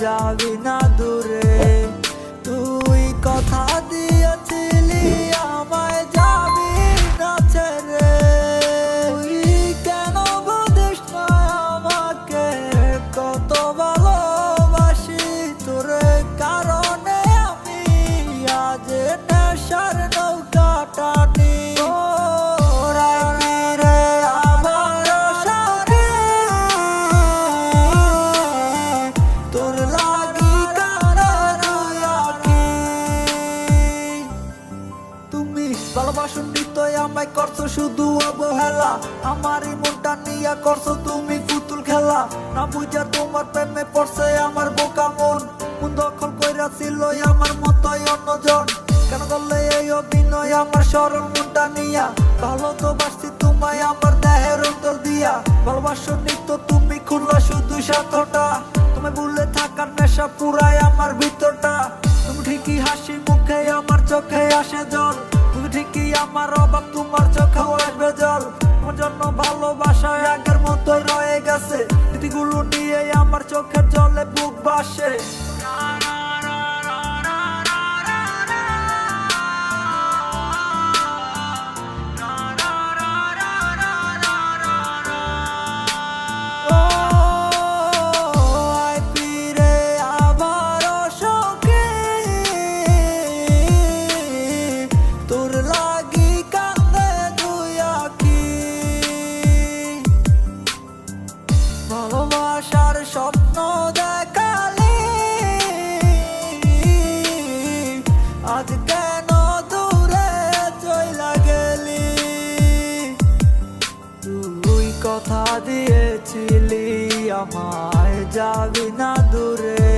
যাবি না দূরে। তুই কথা দিয়েছিলি আমায় যাবি না ছেড়ে, তুই কেন বুঝিস না আমাকে কত ভালোবাসি তোরে। কারণে আমি আজ নেশার নৌকা টানি। ভালোবাসুনি তো আমায় করছো শুধু অবহেলা, আমারই মনটা নিয়ে করছো তুমি পুতুল খেলা। না বুঝা তোমার প্রেমে পড়ছে আমার বোকা মন, মন দখল কইরা ছিল আমার মতোই অন্যজন। কেন করলে এই অভিনয় আমার সরল মনটা নিয়া? ভালো তো বাসছি তোমায় আমার দেহের অন্তর দিয়া। ভালোবাসুনি তো তুমি খুললা শুধু সাথটা, তুমি ভুলে থাকার নেশা পুরাই আমার ভিতরটা। তুমি ঠিকই হাসি মুখে আমার চোখে আসে জল, তুমি ঠিকই আমার অভাব তোমার চোখেও আসবে জল। তোমার জন্য ভালোবাসা আগের মতোই রয়ে গেছে, স্মৃতিগুলো নিয়ে আমার চোখের জলে বুক ভাসে। ভালোবাসার স্বপ্ন দেখালি আজ কেন দূরে চইলা গেলি? তুই কথা দিয়েছিলি আমায় যাবি না দূরে।